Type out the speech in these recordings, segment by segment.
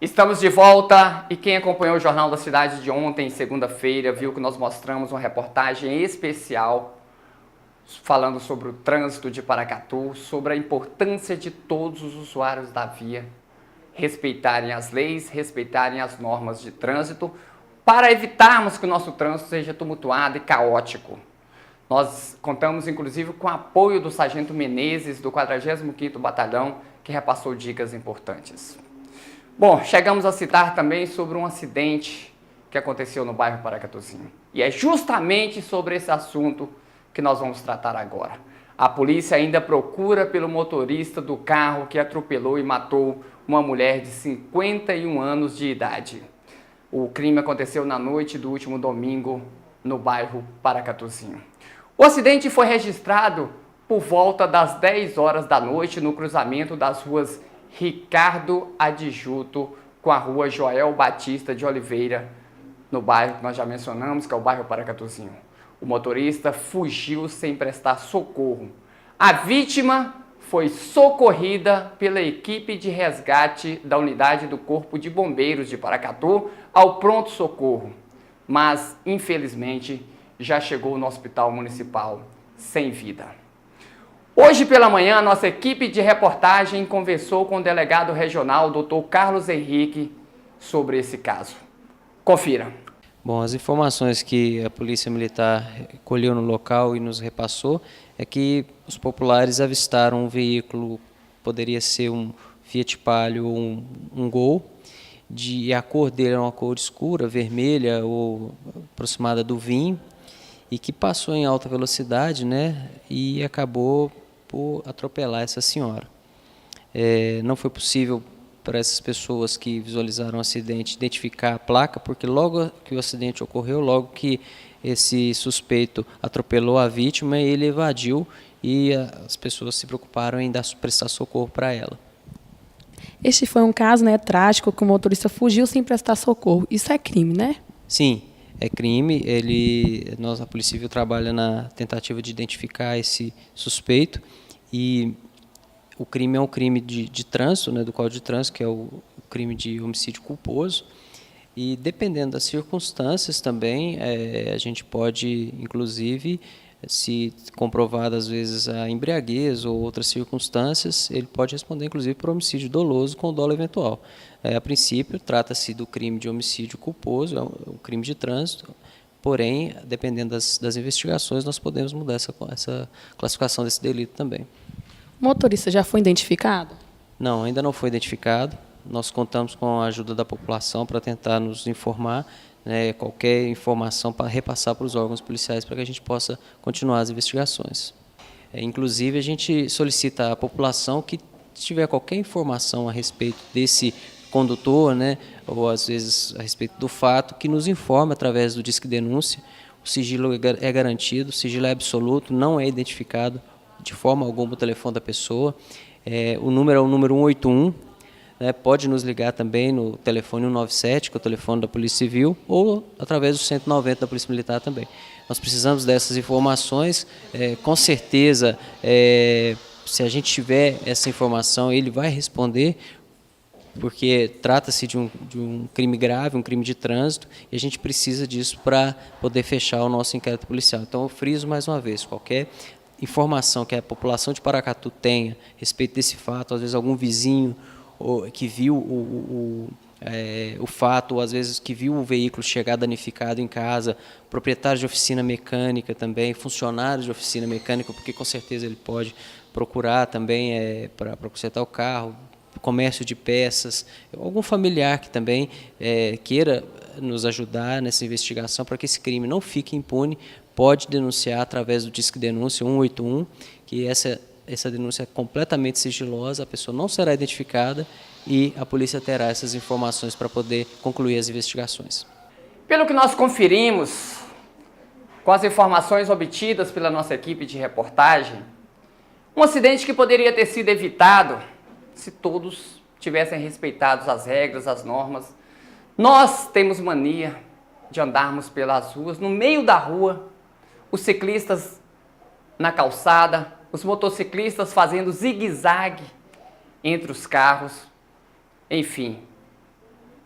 Estamos de volta e quem acompanhou o Jornal da Cidade de ontem, segunda-feira, viu que nós mostramos uma reportagem especial falando sobre o trânsito de Paracatu, sobre a importância de todos os usuários da via respeitarem as leis, respeitarem as normas de trânsito, para evitarmos que o nosso trânsito seja tumultuado e caótico. Nós contamos inclusive com o apoio do Sargento Menezes, do 45º Batalhão, que repassou dicas importantes. Bom, chegamos a citar também sobre um acidente que aconteceu no bairro Paracatuzinho. E é justamente sobre esse assunto que nós vamos tratar agora. A polícia ainda procura pelo motorista do carro que atropelou e matou uma mulher de 51 anos de idade. O crime aconteceu na noite do último domingo no bairro Paracatuzinho. O acidente foi registrado por volta das 10 horas da noite no cruzamento das ruas Ricardo Adjuto com a rua Joel Batista de Oliveira, no bairro que nós já mencionamos, que é o bairro Paracatuzinho. O motorista fugiu sem prestar socorro. A vítima foi socorrida pela equipe de resgate da unidade do Corpo de Bombeiros de Paracatu ao pronto-socorro, mas, infelizmente, já chegou no hospital municipal sem vida. Hoje pela manhã, a nossa equipe de reportagem conversou com o delegado regional, Dr. Carlos Henrique, sobre esse caso. Confira. Bom, as informações que a Polícia Militar colheu no local e nos repassou é que os populares avistaram um veículo, poderia ser um Fiat Palio ou um Gol, a cor dele era uma cor escura, vermelha ou aproximada do vinho, e que passou em alta velocidade, né, e acabou por atropelar essa senhora. Não foi possível para essas pessoas que visualizaram o acidente identificar a placa, porque logo que o acidente ocorreu, logo que esse suspeito atropelou a vítima, ele evadiu e as pessoas se preocuparam em prestar socorro para ela. Este foi um caso, né, trágico, que o motorista fugiu sem prestar socorro. Isso é crime, né? Sim, é crime. A Polícia Civil trabalha na tentativa de identificar esse suspeito e o crime é um crime de trânsito, né, do Código de Trânsito, que é o crime de homicídio culposo. E dependendo das circunstâncias também, a gente pode, inclusive, se comprovada às vezes a embriaguez ou outras circunstâncias, ele pode responder inclusive por homicídio doloso com dolo eventual. A princípio, trata-se do crime de homicídio culposo, é um crime de trânsito, porém, dependendo das investigações, nós podemos mudar essa classificação desse delito também. O motorista já foi identificado? Não, ainda não foi identificado. Nós contamos com a ajuda da população para tentar nos informar, né, qualquer informação para repassar para os órgãos policiais para que a gente possa continuar as investigações. Inclusive, a gente solicita à população que tiver qualquer informação a respeito desse condutor, né, ou às vezes a respeito do fato, que nos informe através do Disque Denúncia. O sigilo é garantido, o sigilo é absoluto, não é identificado de forma alguma o telefone da pessoa. O número é o número 181, né, pode nos ligar também no telefone 197, que é o telefone da Polícia Civil, ou através do 190 da Polícia Militar também. Nós precisamos dessas informações, com certeza, se a gente tiver essa informação, ele vai responder, porque trata-se de um crime grave, um crime de trânsito, e a gente precisa disso para poder fechar o nosso inquérito policial. Então, eu friso mais uma vez, qualquer informação que a população de Paracatu tenha a respeito desse fato, às vezes algum vizinho que viu o fato, ou às vezes que viu o veículo chegar danificado em casa, proprietários de oficina mecânica também, funcionários de oficina mecânica, porque com certeza ele pode procurar também para consertar o carro, comércio de peças, algum familiar que também queira nos ajudar nessa investigação para que esse crime não fique impune, pode denunciar através do Disque Denúncia 181, que essa denúncia é completamente sigilosa, a pessoa não será identificada e a polícia terá essas informações para poder concluir as investigações. Pelo que nós conferimos, com as informações obtidas pela nossa equipe de reportagem, um acidente que poderia ter sido evitado se todos tivessem respeitado as regras, as normas. Nós temos mania de andarmos pelas ruas, no meio da rua, os ciclistas na calçada, os motociclistas fazendo zigue-zague entre os carros. Enfim,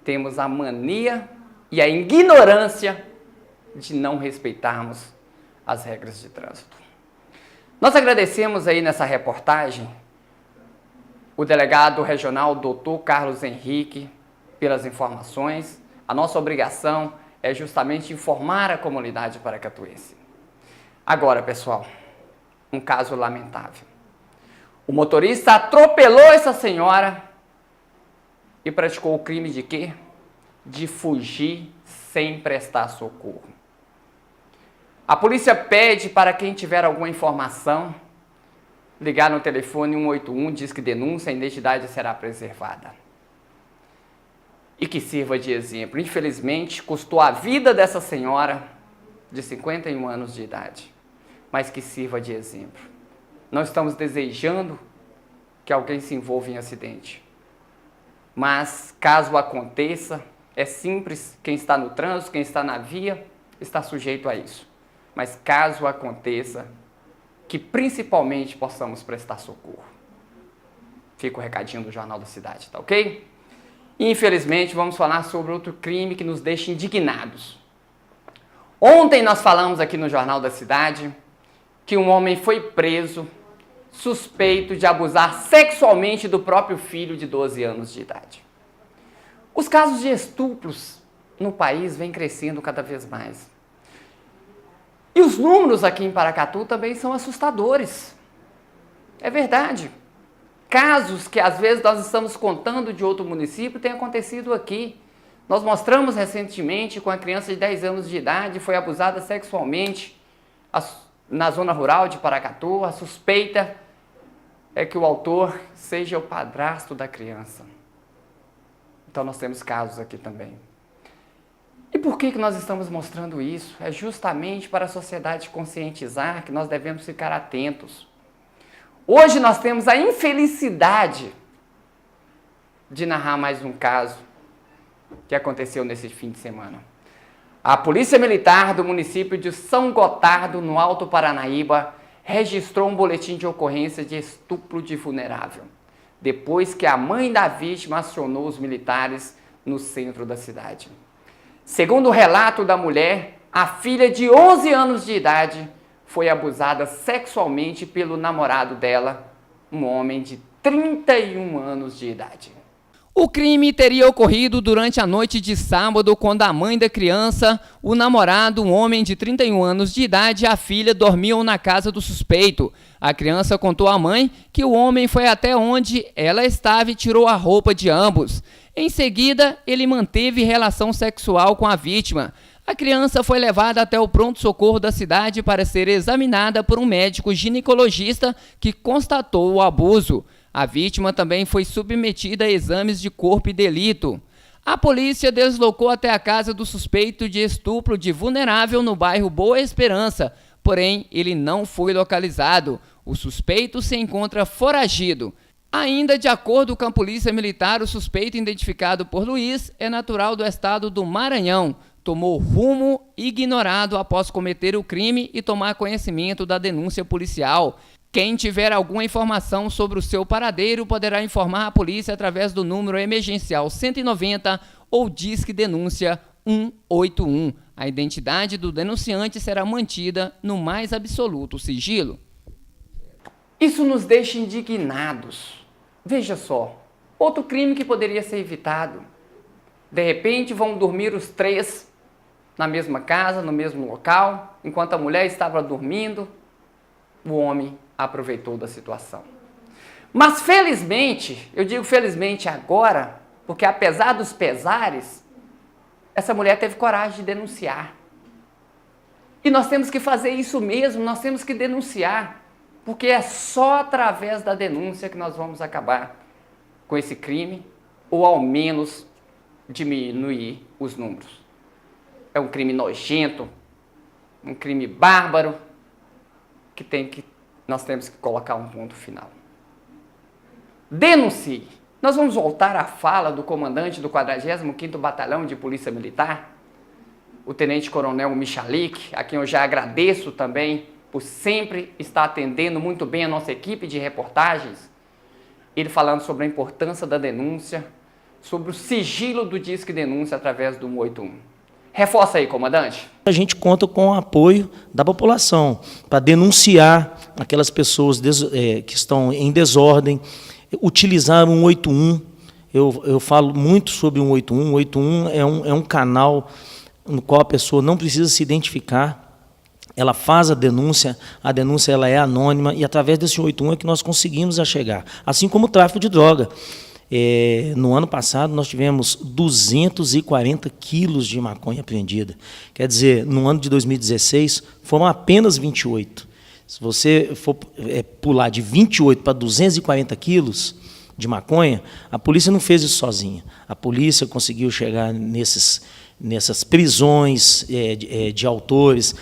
temos a mania e a ignorância de não respeitarmos as regras de trânsito. Nós agradecemos aí nessa reportagem o delegado regional Dr. Carlos Henrique pelas informações. A nossa obrigação é justamente informar a comunidade paracatuense. Agora, pessoal, um caso lamentável. O motorista atropelou essa senhora e praticou o crime de quê? De fugir sem prestar socorro. A polícia pede para quem tiver alguma informação ligar no telefone 181, diz que denúncia, a identidade será preservada. E que sirva de exemplo. Infelizmente, custou a vida dessa senhora de 51 anos de idade, mas que sirva de exemplo. Não estamos desejando que alguém se envolva em acidente, mas caso aconteça, é simples, quem está no trânsito, quem está na via, está sujeito a isso. Mas caso aconteça, que principalmente possamos prestar socorro. Fica o recadinho do Jornal da Cidade, tá ok? Infelizmente, vamos falar sobre outro crime que nos deixa indignados. Ontem nós falamos aqui no Jornal da Cidade que um homem foi preso suspeito de abusar sexualmente do próprio filho de 12 anos de idade. Os casos de estupros no país vêm crescendo cada vez mais. E os números aqui em Paracatu também são assustadores. É verdade. Casos que às vezes nós estamos contando de outro município têm acontecido aqui. Nós mostramos recentemente com a criança de 10 anos de idade, foi abusada sexualmente na zona rural de Paracatu. A suspeita é que o autor seja o padrasto da criança. Então nós temos casos aqui também. E por que nós estamos mostrando isso? É justamente para a sociedade conscientizar que nós devemos ficar atentos. Hoje nós temos a infelicidade de narrar mais um caso que aconteceu nesse fim de semana. A Polícia Militar do município de São Gotardo, no Alto Paranaíba, registrou um boletim de ocorrência de estupro de vulnerável, depois que a mãe da vítima acionou os militares no centro da cidade. Segundo o relato da mulher, a filha de 11 anos de idade foi abusada sexualmente pelo namorado dela, um homem de 31 anos de idade. O crime teria ocorrido durante a noite de sábado, quando a mãe da criança, o namorado, um homem de 31 anos de idade, e a filha dormiam na casa do suspeito. A criança contou à mãe que o homem foi até onde ela estava e tirou a roupa de ambos. Em seguida, ele manteve relação sexual com a vítima. A criança foi levada até o pronto-socorro da cidade para ser examinada por um médico ginecologista que constatou o abuso. A vítima também foi submetida a exames de corpo e delito. A polícia deslocou até a casa do suspeito de estupro de vulnerável no bairro Boa Esperança, porém ele não foi localizado. O suspeito se encontra foragido. Ainda de acordo com a Polícia Militar, o suspeito, identificado por Luiz, é natural do estado do Maranhão. Tomou rumo ignorado após cometer o crime e tomar conhecimento da denúncia policial. Quem tiver alguma informação sobre o seu paradeiro poderá informar a polícia através do número emergencial 190 ou Disque Denúncia 181. A identidade do denunciante será mantida no mais absoluto sigilo. Isso nos deixa indignados. Veja só, outro crime que poderia ser evitado. De repente vão dormir os três na mesma casa, no mesmo local, enquanto a mulher estava dormindo, o homem aproveitou da situação. Mas felizmente, eu digo felizmente agora, porque apesar dos pesares, essa mulher teve coragem de denunciar. E nós temos que fazer isso mesmo, nós temos que denunciar, porque é só através da denúncia que nós vamos acabar com esse crime, ou ao menos diminuir os números. É um crime nojento, um crime bárbaro, que nós temos que colocar um ponto final. Denuncie. Nós vamos voltar à fala do comandante do 45º Batalhão de Polícia Militar, o Tenente Coronel Michalik, a quem eu já agradeço também por sempre estar atendendo muito bem a nossa equipe de reportagens. Ele falando sobre a importância da denúncia, sobre o sigilo do Disque Denúncia através do 181. Reforça aí, comandante. A gente conta com o apoio da população para denunciar aquelas pessoas que estão em desordem, utilizar o 181. Eu falo muito sobre o 181. O 181 é um canal no qual a pessoa não precisa se identificar. Ela faz a denúncia ela é anônima, e através desse 181 é que nós conseguimos chegar. Assim como o tráfico de droga. No ano passado, nós tivemos 240 quilos de maconha apreendida. Quer dizer, no ano de 2016, foram apenas 28. Se você for pular de 28 para 240 quilos de maconha, a polícia não fez isso sozinha. A polícia conseguiu chegar nessas prisões de autores,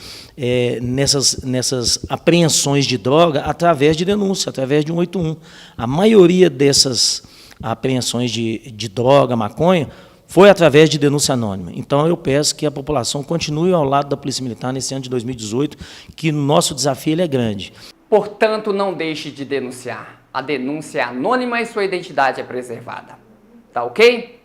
nessas apreensões de droga, através de denúncia, através de 181. A maioria dessas apreensões de droga, maconha, foi através de denúncia anônima. Então, eu peço que a população continue ao lado da Polícia Militar nesse ano de 2018, que o nosso desafio ele é grande. Portanto, não deixe de denunciar. A denúncia é anônima e sua identidade é preservada. Tá ok?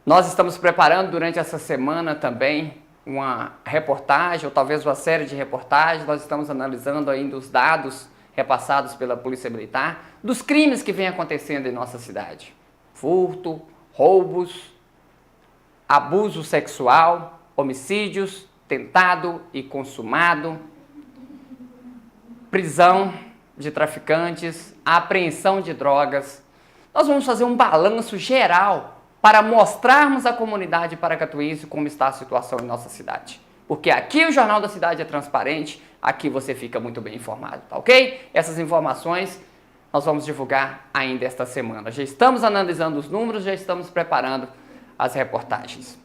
Nós estamos preparando durante essa semana também uma reportagem, ou talvez uma série de reportagens. Nós estamos analisando ainda os dados repassados pela Polícia Militar dos crimes que vêm acontecendo em nossa cidade. Furto, roubos, abuso sexual, homicídios, tentado e consumado, prisão de traficantes, apreensão de drogas. Nós vamos fazer um balanço geral para mostrarmos à comunidade paracatuense como está a situação em nossa cidade. Porque aqui o Jornal da Cidade é transparente, aqui você fica muito bem informado, tá ok? Essas informações nós vamos divulgar ainda esta semana. Já estamos analisando os números, já estamos preparando as reportagens.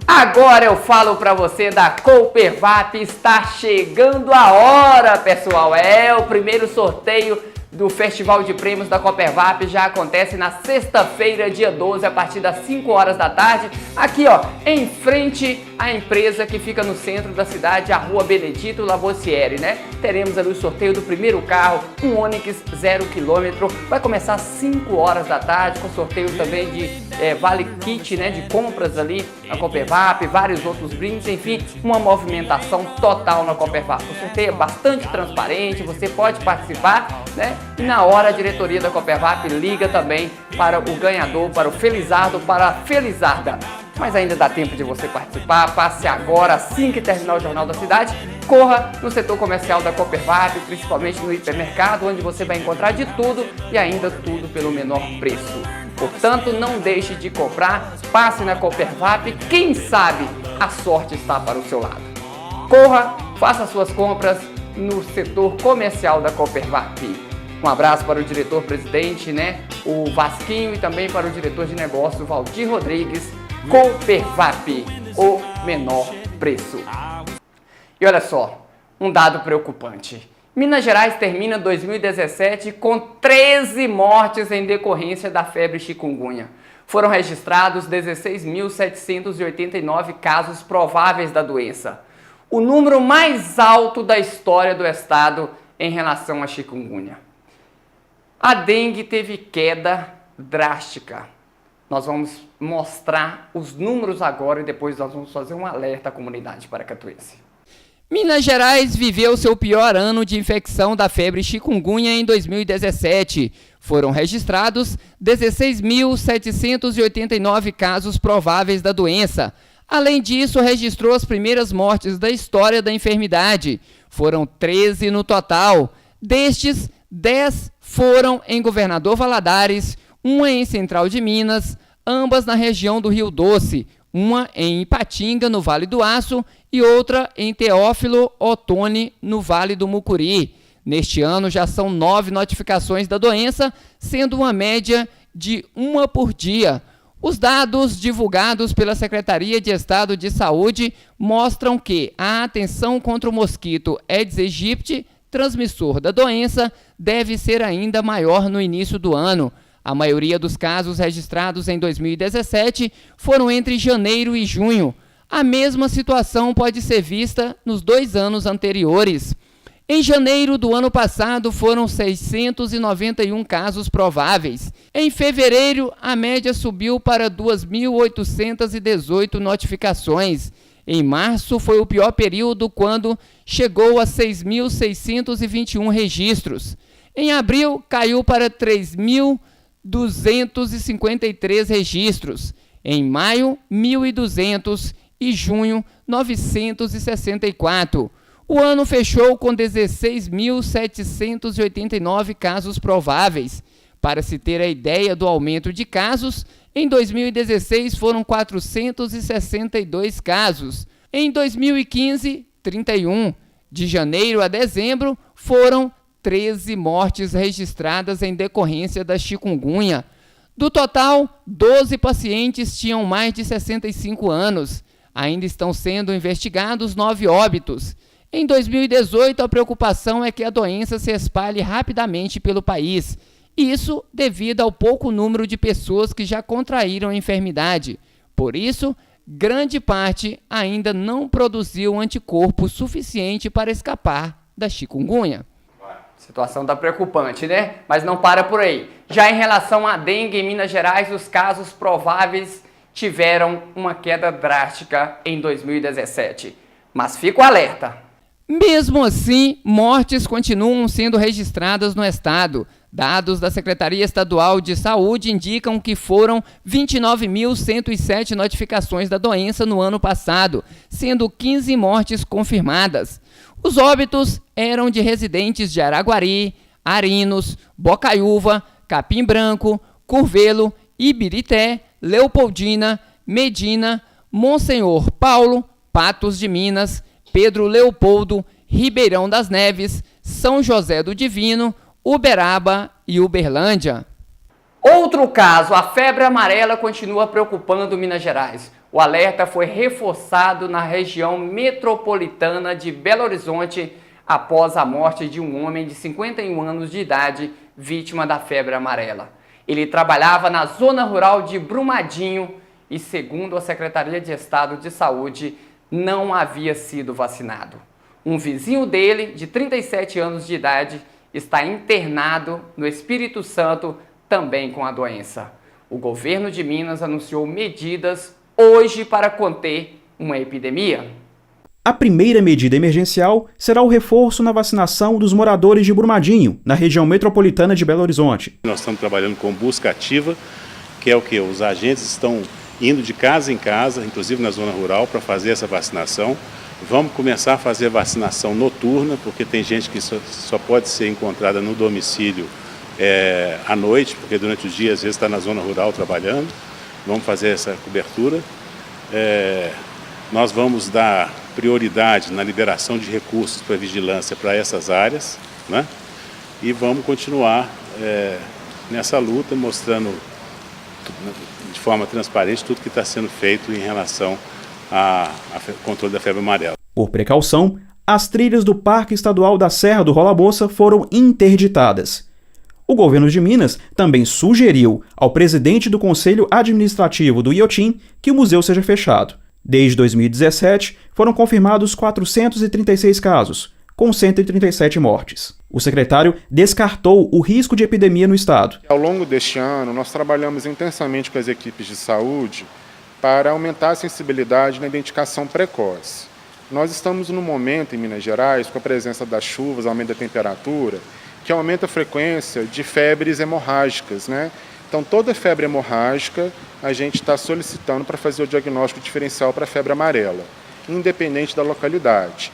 Agora eu falo para você da Coopervap, está chegando a hora, pessoal. É o primeiro sorteio do Festival de Prêmios da Coopervap, já acontece na sexta-feira, dia 12, a partir das 5 horas da tarde, aqui ó, em frente à empresa que fica no centro da cidade, a Rua Benedito Lavoisieri, né? Teremos ali o sorteio do primeiro carro, um Onix 0 km, vai começar às 5 horas da tarde, com sorteio também de vale kit, né, de compras ali na Coopervap, vários outros brindes, enfim, uma movimentação total na Coopervap. O sorteio é bastante transparente, você pode participar, né? E na hora a diretoria da Coopervap liga também para o ganhador, para o felizardo, para a felizarda. Mas ainda dá tempo de você participar, passe agora, assim que terminar o Jornal da Cidade, corra no setor comercial da Coopervap, principalmente no hipermercado, onde você vai encontrar de tudo e ainda tudo pelo menor preço. Portanto, não deixe de comprar, passe na Coopervap, quem sabe a sorte está para o seu lado. Corra, faça suas compras no setor comercial da Coopervap. Um abraço para o diretor-presidente, né, o Vasquinho, e também para o diretor de negócio, Valdir Rodrigues. Coopervap, o menor preço. E olha só, um dado preocupante. Minas Gerais termina 2017 com 13 mortes em decorrência da febre chikungunya. Foram registrados 16.789 casos prováveis da doença. O número mais alto da história do estado em relação à chikungunya. A dengue teve queda drástica. Nós vamos mostrar os números agora e depois nós vamos fazer um alerta à comunidade paracatuense. Minas Gerais viveu seu pior ano de infecção da febre chikungunya em 2017. Foram registrados 16.789 casos prováveis da doença. Além disso, registrou as primeiras mortes da história da enfermidade. Foram 13 no total. Destes, 10 foram em Governador Valadares, uma em Central de Minas, ambas na região do Rio Doce, uma em Ipatinga, no Vale do Aço, e outra em Teófilo Otoni, no Vale do Mucuri. Neste ano já são 9 notificações da doença, sendo uma média de 1 por dia. Os dados divulgados pela Secretaria de Estado de Saúde mostram que a atenção contra o mosquito Aedes aegypti, transmissor da doença, deve ser ainda maior no início do ano. A maioria dos casos registrados em 2017 foram entre janeiro e junho. A mesma situação pode ser vista nos 2 anos anteriores. Em janeiro do ano passado, foram 691 casos prováveis. Em fevereiro, a média subiu para 2.818 notificações. Em março, foi o pior período, quando chegou a 6.621 registros. Em abril, caiu para 3.253 registros. Em maio, 1.200 e junho, 964. O ano fechou com 16.789 casos prováveis. Para se ter a ideia do aumento de casos, em 2016 foram 462 casos. Em 2015, 31. De janeiro a dezembro, foram 13 mortes registradas em decorrência da chikungunya. Do total, 12 pacientes tinham mais de 65 anos. Ainda estão sendo investigados 9 óbitos. Em 2018, a preocupação é que a doença se espalhe rapidamente pelo país. Isso devido ao pouco número de pessoas que já contraíram a enfermidade. Por isso, grande parte ainda não produziu anticorpo suficiente para escapar da chikungunya. A situação está preocupante, né? Mas não para por aí. Já em relação à dengue em Minas Gerais, os casos prováveis tiveram uma queda drástica em 2017. Mas fica o alerta. Mesmo assim, mortes continuam sendo registradas no estado. Dados da Secretaria Estadual de Saúde indicam que foram 29.107 notificações da doença no ano passado, sendo 15 mortes confirmadas. Os óbitos eram de residentes de Araguari, Arinos, Bocaiúva, Capim Branco, Curvelo, Ibirité, Leopoldina, Medina, Monsenhor Paulo, Patos de Minas, Pedro Leopoldo, Ribeirão das Neves, São José do Divino, Uberaba e Uberlândia. Outro caso, a febre amarela continua preocupando Minas Gerais. O alerta foi reforçado na região metropolitana de Belo Horizonte após a morte de um homem de 51 anos de idade, vítima da febre amarela. Ele trabalhava na zona rural de Brumadinho e, segundo a Secretaria de Estado de Saúde, não havia sido vacinado. Um vizinho dele, de 37 anos de idade, está internado no Espírito Santo, também com a doença. O governo de Minas anunciou medidas hoje para conter uma epidemia. A primeira medida emergencial será o reforço na vacinação dos moradores de Brumadinho, na região metropolitana de Belo Horizonte. Nós estamos trabalhando com busca ativa, que é o que? Os agentes estão indo de casa em casa, inclusive na zona rural, para fazer essa vacinação. Vamos começar a fazer vacinação noturna, porque tem gente que só pode ser encontrada no domicílio à noite, porque durante o dia às vezes está na zona rural trabalhando. Vamos fazer essa cobertura. Nós vamos dar prioridade na liberação de recursos para vigilância para essas áreas, né? E vamos continuar nessa luta, mostrando de forma transparente tudo que está sendo feito em relação ao controle da febre amarela. Por precaução, as trilhas do Parque Estadual da Serra do Rola Moça foram interditadas. O governo de Minas também sugeriu ao presidente do Conselho Administrativo do Iotim que o museu seja fechado. Desde 2017, foram confirmados 436 casos, com 137 mortes. O secretário descartou o risco de epidemia no estado. Ao longo deste ano, nós trabalhamos intensamente com as equipes de saúde para aumentar a sensibilidade na identificação precoce. Nós estamos num momento em Minas Gerais, com a presença das chuvas, aumento da temperatura, que aumenta a frequência de febres hemorrágicas, né? Então, toda febre hemorrágica, a gente está solicitando para fazer o diagnóstico diferencial para a febre amarela, independente da localidade.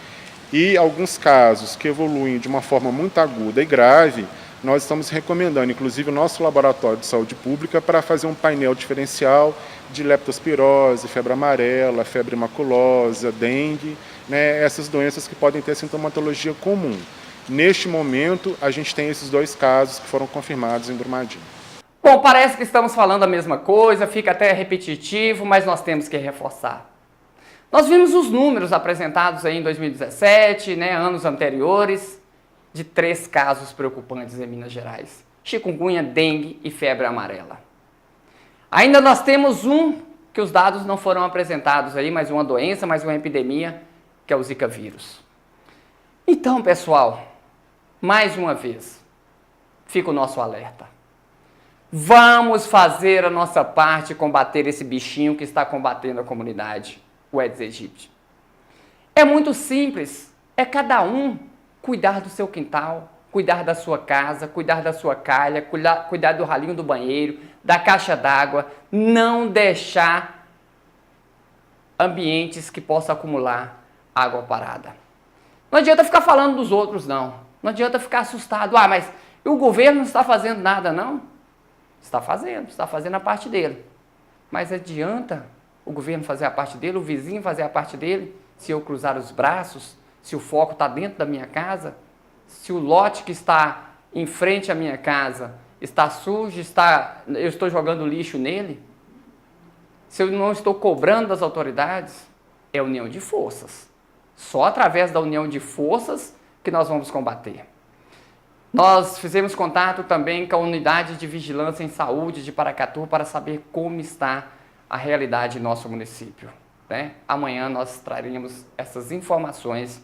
E alguns casos que evoluem de uma forma muito aguda e grave, nós estamos recomendando, inclusive, o nosso laboratório de saúde pública para fazer um painel diferencial de leptospirose, febre amarela, febre maculosa, dengue, né, essas doenças que podem ter sintomatologia comum. Neste momento, a gente tem esses 2 casos que foram confirmados em Brumadinho. Bom, parece que estamos falando a mesma coisa, fica até repetitivo, mas nós temos que reforçar. Nós vimos os números apresentados aí em 2017, né, anos anteriores, de 3 casos preocupantes em Minas Gerais: chikungunya, dengue e febre amarela. Ainda nós temos que os dados não foram apresentados aí, mais uma doença, mais uma epidemia, que é o Zika vírus. Então, pessoal, mais uma vez, fica o nosso alerta. Vamos fazer a nossa parte e combater esse bichinho que está combatendo a comunidade, o Aedes aegypti. É muito simples, é cada um cuidar do seu quintal, cuidar da sua casa, cuidar da sua calha, cuidar do ralinho do banheiro, da caixa d'água, não deixar ambientes que possam acumular água parada. Não adianta ficar falando dos outros, não. Não adianta ficar assustado. Ah, mas o governo não está fazendo nada, não? Está fazendo a parte dele. Mas adianta o governo fazer a parte dele, o vizinho fazer a parte dele, se eu cruzar os braços, se o foco está dentro da minha casa, se o lote que está em frente à minha casa está sujo, eu estou jogando lixo nele, se eu não estou cobrando das autoridades, é união de forças. Só através da união de forças que nós vamos combater. Nós fizemos contato também com a unidade de vigilância em saúde de Paracatu para saber como está a realidade em nosso município, né? Amanhã nós traremos essas informações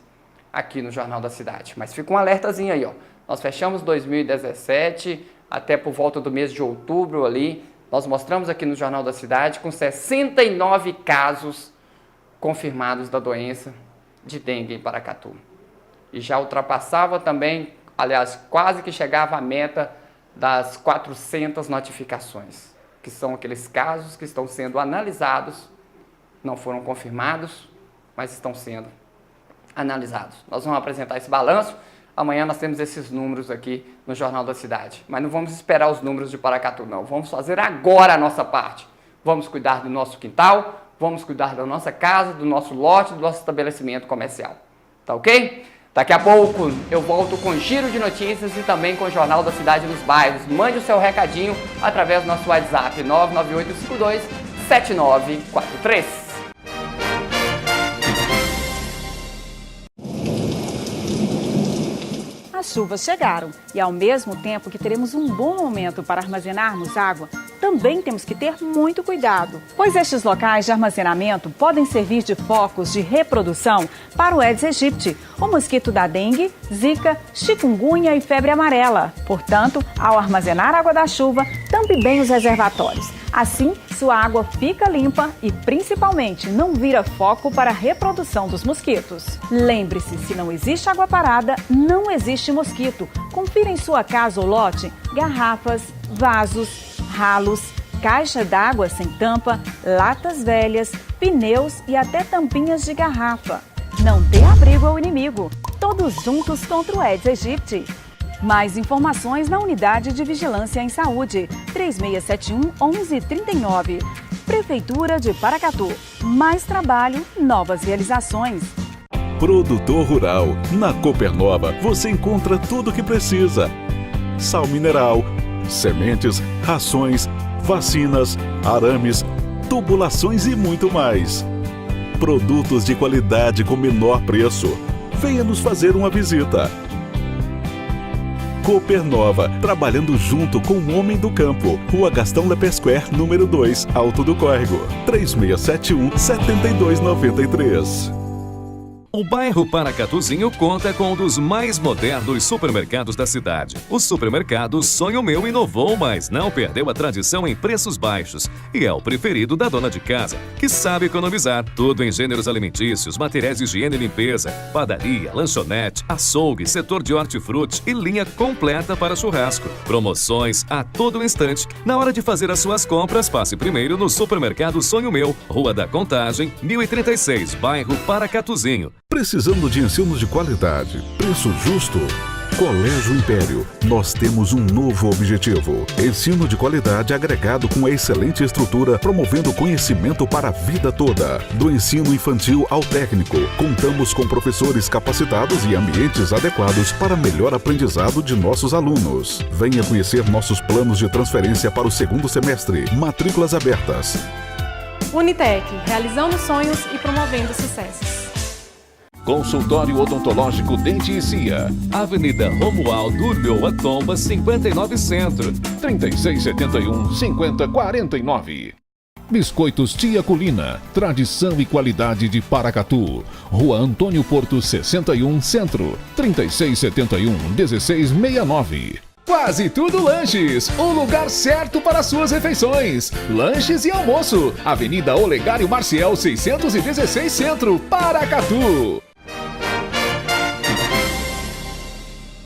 aqui no Jornal da Cidade. Mas fica um alertazinho aí, ó. Nós fechamos 2017, até por volta do mês de outubro ali, nós mostramos aqui no Jornal da Cidade com 69 casos confirmados da doença de dengue em Paracatu. E já ultrapassava também, aliás, quase que chegava à meta das 400 notificações, que são aqueles casos que estão sendo analisados, não foram confirmados, mas estão sendo analisados. Nós vamos apresentar esse balanço, amanhã nós temos esses números aqui no Jornal da Cidade, mas não vamos esperar os números de Paracatu, não. Vamos fazer agora a nossa parte. Vamos cuidar do nosso quintal, vamos cuidar da nossa casa, do nosso lote, do nosso estabelecimento comercial. Tá ok? Daqui a pouco eu volto com giro de notícias e também com o Jornal da Cidade nos bairros. Mande o seu recadinho através do nosso WhatsApp 998527943. As chuvas chegaram e, ao mesmo tempo que teremos um bom momento para armazenarmos água, também temos que ter muito cuidado, pois estes locais de armazenamento podem servir de focos de reprodução para o Aedes aegypti, o mosquito da dengue, zika, chikungunya e febre amarela. Portanto, ao armazenar água da chuva, tampe bem os reservatórios. Assim, sua água fica limpa e, principalmente, não vira foco para a reprodução dos mosquitos. Lembre-se, se não existe água parada, não existe mosquito. Confira em sua casa ou lote garrafas, vasos, ralos, caixa d'água sem tampa, latas velhas, pneus e até tampinhas de garrafa. Não dê abrigo ao inimigo. Todos juntos contra o Aedes aegypti. Mais informações na Unidade de Vigilância em Saúde, 3671-1139. Prefeitura de Paracatu. Mais trabalho, novas realizações. Produtor Rural. Na Copernova você encontra tudo o que precisa. Sal mineral, sementes, rações, vacinas, arames, tubulações e muito mais. Produtos de qualidade com menor preço. Venha nos fazer uma visita. Copernova, trabalhando junto com o homem do campo. Rua Gastão Lepesquer, número 2, Alto do Córrego, 3671-7293. O bairro Paracatuzinho conta com um dos mais modernos supermercados da cidade. O supermercado Sonho Meu inovou, mas não perdeu a tradição em preços baixos. E é o preferido da dona de casa, que sabe economizar. Tudo em gêneros alimentícios, materiais de higiene e limpeza, padaria, lanchonete, açougue, setor de hortifruti e linha completa para churrasco. Promoções a todo instante. Na hora de fazer as suas compras, passe primeiro no supermercado Sonho Meu, Rua da Contagem, 1036, bairro Paracatuzinho. Precisando de ensino de qualidade, preço justo? Colégio Império, nós temos um novo objetivo. Ensino de qualidade agregado com excelente estrutura, promovendo conhecimento para a vida toda. Do ensino infantil ao técnico, contamos com professores capacitados e ambientes adequados para melhor aprendizado de nossos alunos. Venha conhecer nossos planos de transferência para o segundo semestre. Matrículas abertas. Unitec, realizando sonhos e promovendo sucessos. Consultório Odontológico Dente e Cia. Avenida Romualdo Ulloa Tomba, 59 Centro. 3671-5049. Biscoitos Tia Colina, tradição e qualidade de Paracatu. Rua Antônio Porto 61, Centro, 3671-1669. Quase Tudo Lanches, o lugar certo para suas refeições. Lanches e almoço. Avenida Olegário Marcial 616 Centro, Paracatu.